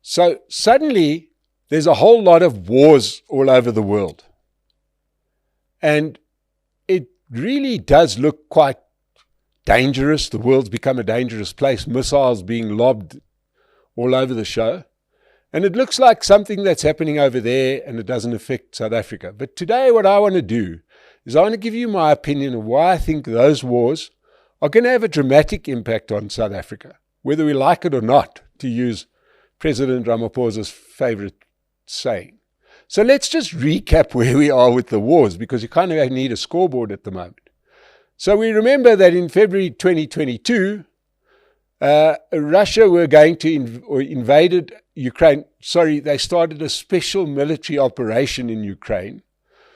So suddenly there's a whole lot of wars all over the world. And it really does look quite dangerous. The world's become a dangerous place. Missiles being lobbed all over the show. And it looks like something that's happening over there and it doesn't affect South Africa. But today what I want to do is I want to give you my opinion of why I think those wars are going to have a dramatic impact on South Africa, whether we like it or not, to use President Ramaphosa's favorite saying. So let's just recap where we are with the wars, because you kind of need a scoreboard at the moment. So we remember that in February 2022, Russia were going to invaded Ukraine. Sorry, they started a special military operation in Ukraine,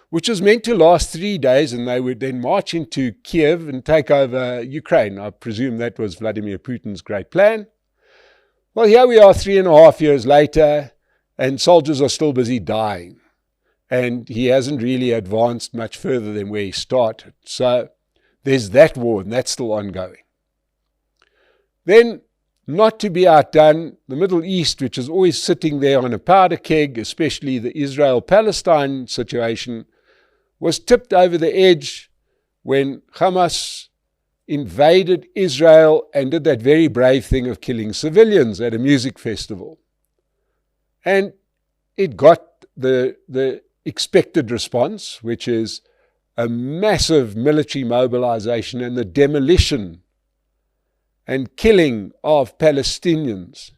which was meant to last 3 days, and they would then march into Kiev and take over Ukraine. I presume that was Vladimir Putin's great plan. Well, here we are 3.5 years later, and soldiers are still busy dying. And he hasn't really advanced much further than where he started. So there's that war, and that's still ongoing. Then, not to be outdone, the Middle East, which is always sitting there on a powder keg, especially the Israel-Palestine situation, was tipped over the edge when Hamas invaded Israel and did that very brave thing of killing civilians at a music festival. And it got the expected response, which is a massive military mobilization and the demolition and killing of Palestinians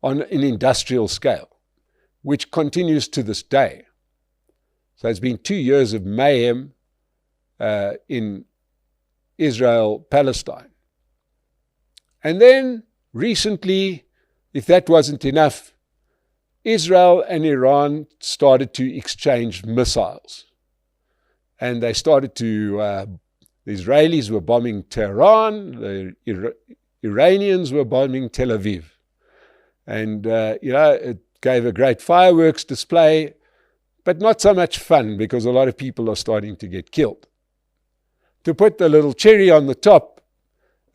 on an industrial scale, which continues to this day. So it's been 2 years of mayhem in Israel, Palestine. And then recently, if that wasn't enough, Israel and Iran started to exchange missiles. And they started to, the Israelis were bombing Tehran, the Iranians were bombing Tel Aviv. And, it gave a great fireworks display, but not so much fun because a lot of people are starting to get killed. To put the little cherry on the top,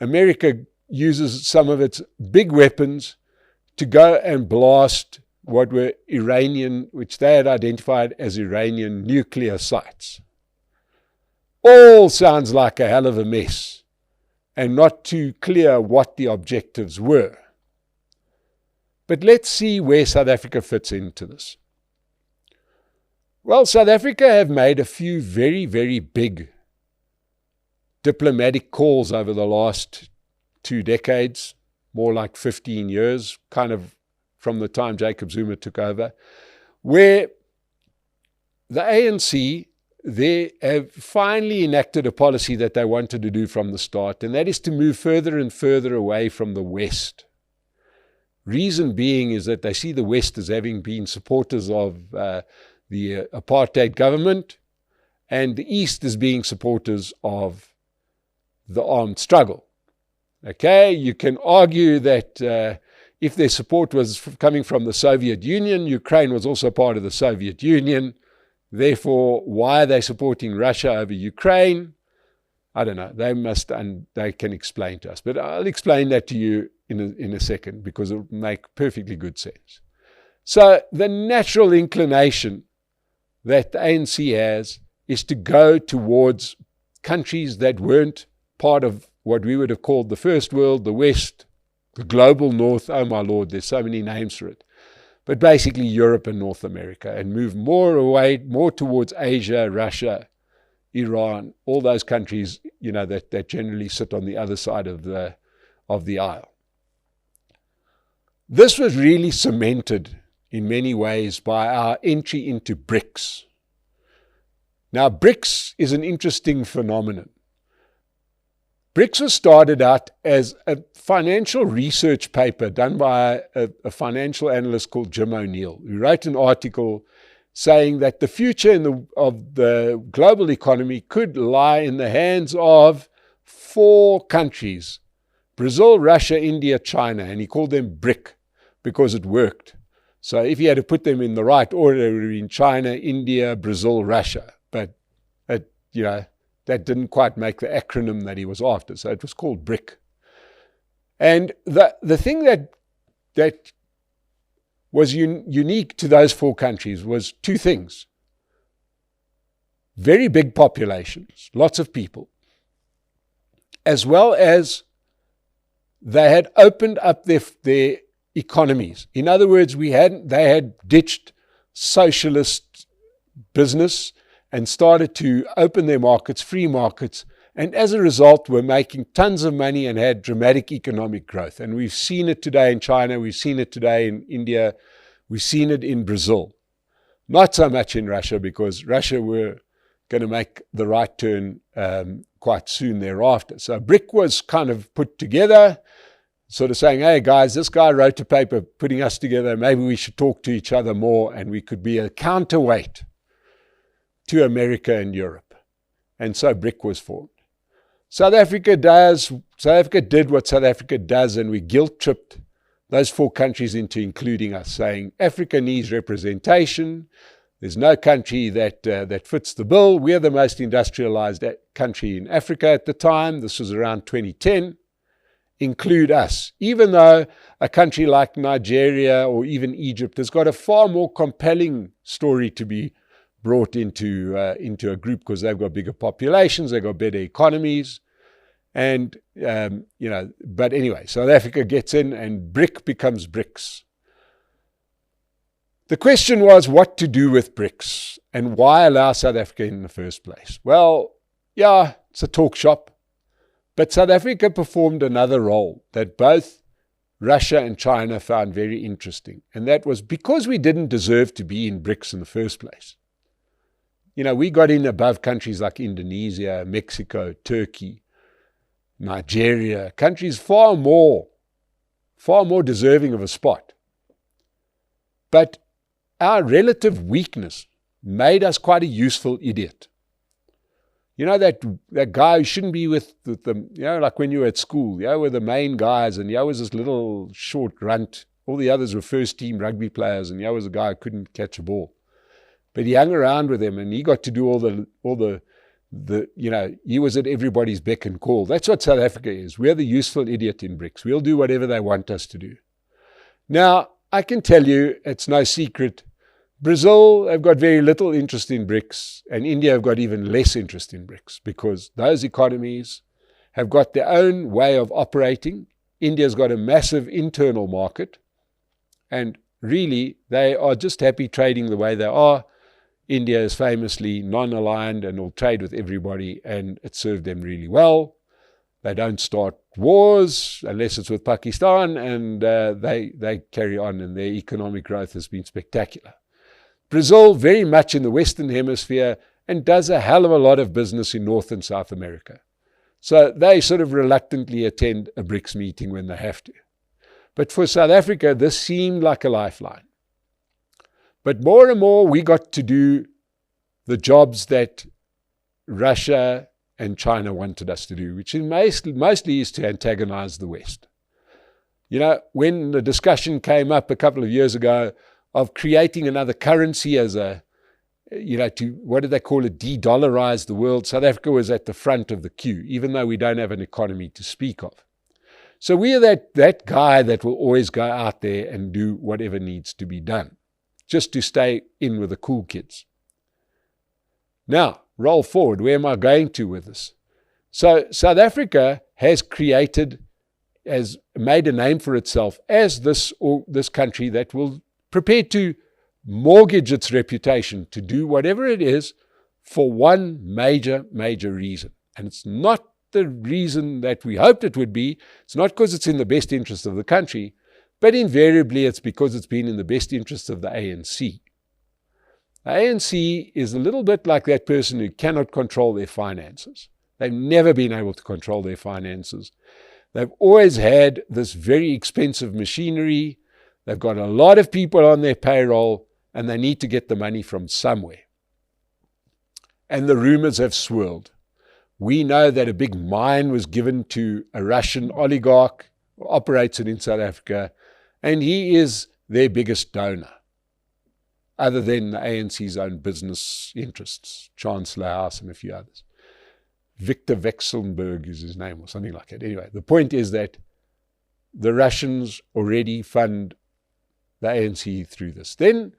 America uses some of its big weapons to go and blast what were Iranian, which they had identified as Iranian nuclear sites. All sounds like a hell of a mess, and not too clear what the objectives were. But let's see where South Africa fits into this. Well, South Africa have made a few very, very big diplomatic calls over the last 2 decades, more like 15 years, kind of from the time Jacob Zuma took over, where the ANC, they have finally enacted a policy that they wanted to do from the start, and that is to move further and further away from the West. Reason being is that they see the West as having been supporters of the apartheid government, and the East as being supporters of the armed struggle. Okay, you can argue that if their support was coming from the Soviet Union, Ukraine was also part of the Soviet Union. Therefore, why are they supporting Russia over Ukraine? I don't know. They must, and they can explain to us. But I'll explain that to you in a second, because it will make perfectly good sense. So the natural inclination that the ANC has is to go towards countries that weren't part of what we would have called the First World, the West, the global North. Oh my Lord, there's so many names for it. But basically Europe and North America, and move more away, more towards Asia, Russia, Iran, all those countries, that generally sit on the other side of the aisle. This was really cemented in many ways by our entry into BRICS. Now, BRICS is an interesting phenomenon. BRICS was started out as a financial research paper done by a financial analyst called Jim O'Neill, who wrote an article saying that the future of the global economy could lie in the hands of 4 countries: Brazil, Russia, India, China, and he called them BRIC because it worked. So if you had to put them in the right order, it would have been China, India, Brazil, Russia. But that didn't quite make the acronym that he was after, so it was called BRIC. And the thing that was unique to those four countries was two things. Very big populations, lots of people, as well as they had opened up their economies. In other words, they had ditched socialist business and started to open their markets, free markets, and as a result were making tons of money and had dramatic economic growth. And we've seen it today in China, we've seen it today in India, we've seen it in Brazil. Not so much in Russia, because Russia were going to make the right turn quite soon thereafter. So BRIC was kind of put together, sort of saying, hey guys, this guy wrote a paper putting us together, maybe we should talk to each other more, and we could be a counterweight to America and Europe. And so BRIC was formed. South Africa did what South Africa does, and we guilt-tripped those four countries into including us, saying Africa needs representation. There's no country that fits the bill. We're the most industrialized country in Africa at the time. This was around 2010. Include us. Even though a country like Nigeria or even Egypt has got a far more compelling story to be brought into a group, because they've got bigger populations, they've got better economies, and but anyway, South Africa gets in, and BRIC becomes BRICS. The question was what to do with BRICS and why allow South Africa in the first place. Well, yeah, it's a talk shop, but South Africa performed another role that both Russia and China found very interesting, and that was because we didn't deserve to be in BRICS in the first place. We got in above countries like Indonesia, Mexico, Turkey, Nigeria, countries far more deserving of a spot. But our relative weakness made us quite a useful idiot. That guy who shouldn't be with them, like when you were at school, were the main guys, and was this little short runt. All the others were first team rugby players, and was a guy who couldn't catch a ball. But he hung around with them, and he got to do all the he was at everybody's beck and call. That's what South Africa is. We're the useful idiot in BRICS. We'll do whatever they want us to do. Now, I can tell you, it's no secret, Brazil have got very little interest in BRICS, and India have got even less interest in BRICS, because those economies have got their own way of operating. India's got a massive internal market, and really, they are just happy trading the way they are. India is famously non-aligned and will trade with everybody, and it served them really well. They don't start wars unless it's with Pakistan, and they carry on, and their economic growth has been spectacular. Brazil, very much in the Western Hemisphere, and does a hell of a lot of business in North and South America. So they sort of reluctantly attend a BRICS meeting when they have to. But for South Africa, this seemed like a lifeline. But more and more, we got to do the jobs that Russia and China wanted us to do, which mostly is to antagonize the West. When the discussion came up a couple of years ago of creating another currency as what did they call it, de-dollarize the world, South Africa was at the front of the queue, even though we don't have an economy to speak of. So we are that guy that will always go out there and do whatever needs to be done, just to stay in with the cool kids. Now, roll forward. Where am I going to with this? So South Africa has made a name for itself as this country that will prepare to mortgage its reputation to do whatever it is for one major reason. And it's not the reason that we hoped it would be. It's not because it's in the best interest of the country, but invariably it's because it's been in the best interest of the ANC. The ANC is a little bit like that person who cannot control their finances. They've never been able to control their finances. They've always had this very expensive machinery. They've got a lot of people on their payroll, and they need to get the money from somewhere. And the rumors have swirled. We know that a big mine was given to a Russian oligarch who operates it in South Africa, and he is their biggest donor, other than the ANC's own business interests, Chancellor House and a few others. Victor Vekselberg is his name, or something like that. Anyway, the point is that the Russians already fund the ANC through this. Then,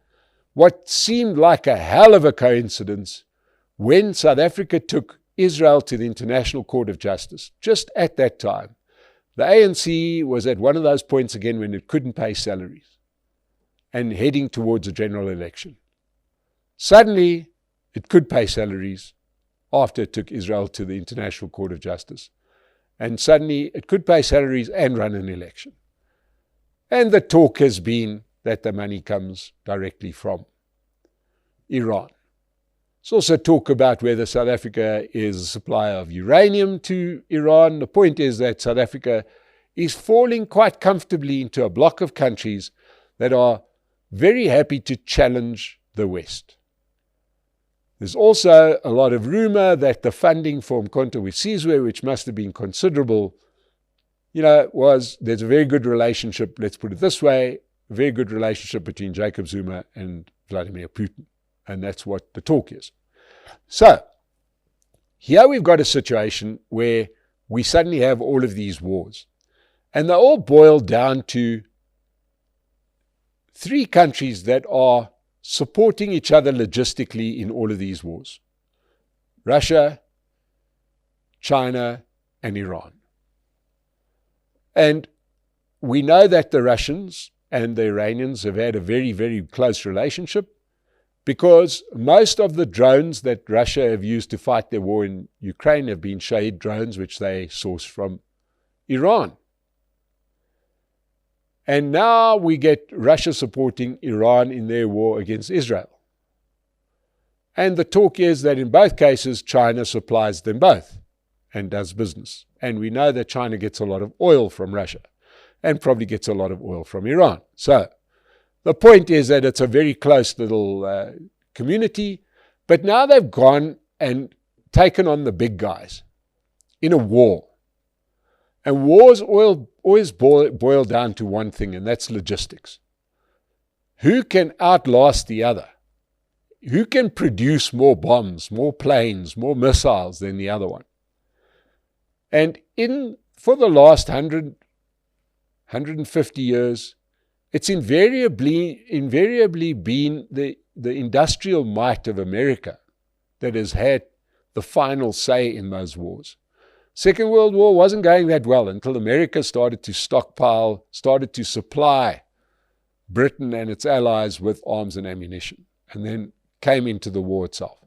what seemed like a hell of a coincidence, when South Africa took Israel to the International Court of Justice, just at that time, the ANC was at one of those points again when it couldn't pay salaries and heading towards a general election. Suddenly, it could pay salaries after it took Israel to the International Court of Justice. And suddenly, it could pay salaries and run an election. And the talk has been that the money comes directly from Iran. There's also talk about whether South Africa is a supplier of uranium to Iran. The point is that South Africa is falling quite comfortably into a block of countries that are very happy to challenge the West. There's also a lot of rumor that the funding for Mkhonto weSizwe, which must have been considerable, there's a very good relationship, let's put it this way, a very good relationship between Jacob Zuma and Vladimir Putin. And that's what the talk is. So, here we've got a situation where we suddenly have all of these wars. And they all boil down to three countries that are supporting each other logistically in all of these wars: Russia, China, and Iran. And we know that the Russians and the Iranians have had a very, very close relationship, because most of the drones that Russia have used to fight their war in Ukraine have been Shahid drones, which they source from Iran. And now we get Russia supporting Iran in their war against Israel. And the talk is that in both cases, China supplies them both and does business. And we know that China gets a lot of oil from Russia and probably gets a lot of oil from Iran. So the point is that it's a very close little community, but now they've gone and taken on the big guys in a war. And wars always boil down to one thing, and that's logistics. Who can outlast the other? Who can produce more bombs, more planes, more missiles than the other one? And for the last 100, 150 years, it's invariably been the industrial might of America that has had the final say in those wars. Second World War wasn't going that well until America started to stockpile, started to supply Britain and its allies with arms and ammunition, and then came into the war itself.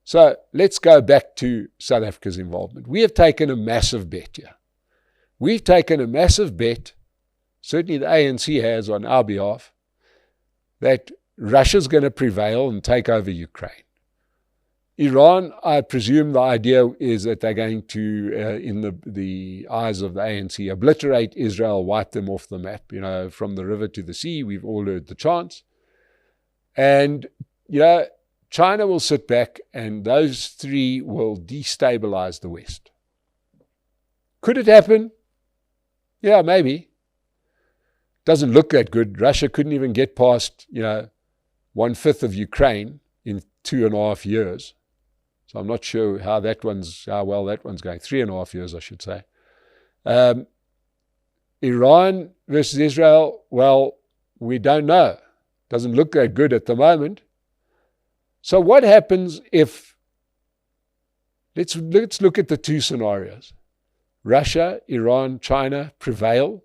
So let's go back to South Africa's involvement. We have taken a massive bet here. We've taken a massive bet, certainly the ANC has on our behalf, that Russia's going to prevail and take over Ukraine. Iran, I presume the idea is that they're going to, in the eyes of the ANC, obliterate Israel, wipe them off the map, from the river to the sea. We've all heard the chants. And, China will sit back and those three will destabilize the West. Could it happen? Yeah, maybe. Doesn't look that good. Russia couldn't even get past, 1/5 of Ukraine in 2.5 years. So I'm not sure how well that one's going. 3.5 years, I should say. Iran versus Israel, well, we don't know. Doesn't look that good at the moment. So what happens if, let's look at the two scenarios. Russia, Iran, China prevail.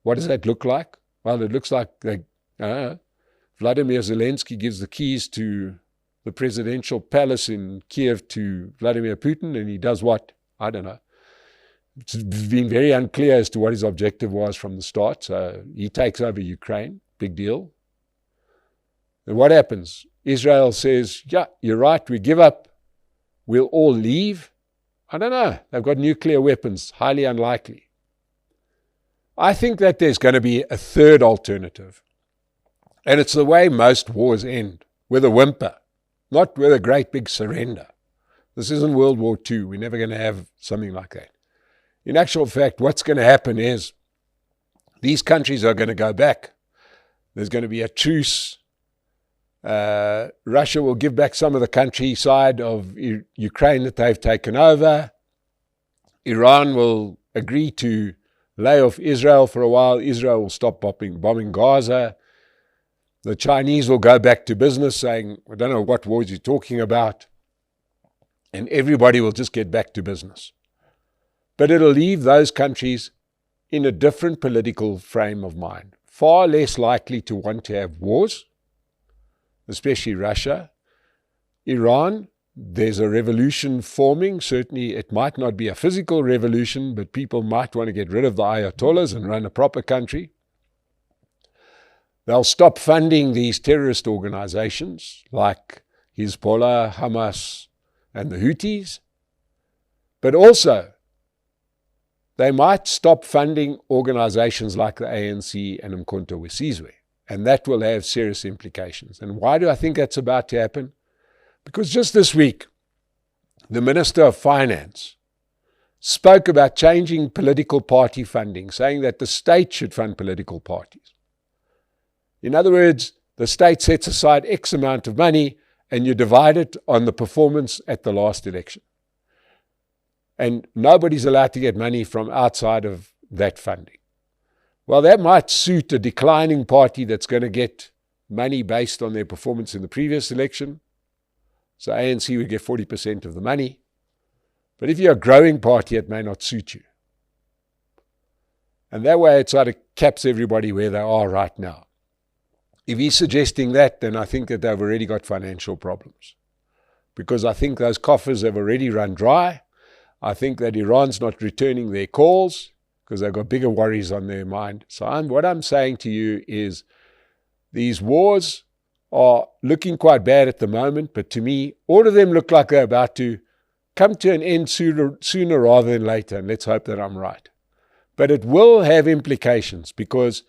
What does that look like? Well, it looks like Vladimir Zelensky gives the keys to the presidential palace in Kiev to Vladimir Putin, and he does what? I don't know. It's been very unclear as to what his objective was from the start. So he takes over Ukraine. Big deal. And what happens? Israel says, yeah, you're right, we give up. We'll all leave. I don't know. They've got nuclear weapons. Highly unlikely. I think that there's going to be a third alternative. And it's the way most wars end, with a whimper, not with a great big surrender. This isn't World War II. We're never going to have something like that. In actual fact, what's going to happen is these countries are going to go back. There's going to be a truce. Russia will give back some of the countryside of Ukraine that they've taken over. Iran will agree to lay off Israel for a while. Israel will stop bombing Gaza. The Chinese will go back to business saying, I don't know what wars you're talking about. And everybody will just get back to business. But it'll leave those countries in a different political frame of mind, far less likely to want to have wars, especially Russia. Iran, there's a revolution forming. Certainly it might not be a physical revolution, but people might want to get rid of the Ayatollahs and run a proper country. They'll stop funding these terrorist organizations like Hezbollah, Hamas, and the Houthis. But also, they might stop funding organizations like the ANC and Umkhonto we Sizwe. And that will have serious implications. And why do I think that's about to happen? Because just this week, the Minister of Finance spoke about changing political party funding, saying that the state should fund political parties. In other words, the state sets aside X amount of money and you divide it on the performance at the last election. And nobody's allowed to get money from outside of that funding. Well, that might suit a declining party that's going to get money based on their performance in the previous election. So ANC would get 40% of the money. But if you're a growing party, it may not suit you. And that way it sort of caps everybody where they are right now. If he's suggesting that, then I think that they've already got financial problems. Because I think those coffers have already run dry. I think that Iran's not returning their calls because they've got bigger worries on their mind. So what I'm saying to you is these wars are looking quite bad at the moment, but to me, all of them look like they're about to come to an end sooner rather than later, and let's hope that I'm right. But it will have implications because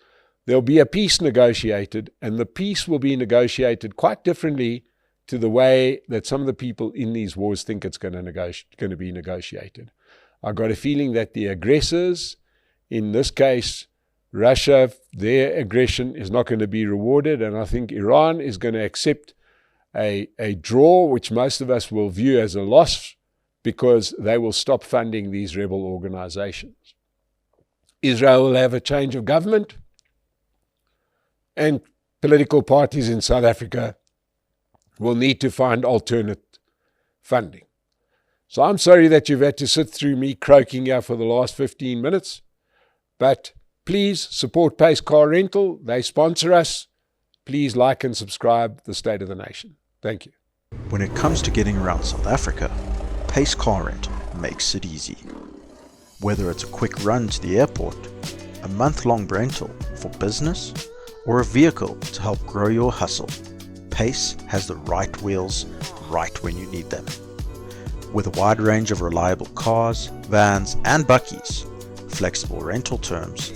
there'll be a peace negotiated, and the peace will be negotiated quite differently to the way that some of the people in these wars think it's going to be negotiated. I've got a feeling that the aggressors, in this case, Russia, their aggression is not going to be rewarded, and I think Iran is going to accept a draw, which most of us will view as a loss, because they will stop funding these rebel organizations. Israel will have a change of government, and political parties in South Africa will need to find alternate funding. So I'm sorry that you've had to sit through me croaking here for the last 15 minutes, but please support Pace Car Rental. They sponsor us. Please like and subscribe The State of the Nation. Thank you. When it comes to getting around South Africa, Pace Car Rental makes it easy. Whether it's a quick run to the airport, a month-long rental for business, or a vehicle to help grow your hustle, Pace has the right wheels right when you need them. With a wide range of reliable cars, vans and bakkies, flexible rental terms,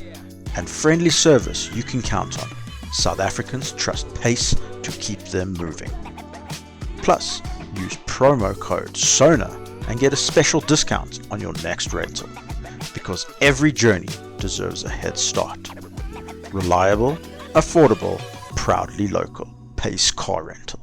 and friendly service you can count on, South Africans trust Pace to keep them moving. Plus, use promo code SONA and get a special discount on your next rental, because every journey deserves a head start. Reliable, affordable, proudly local. Pace Car Rental.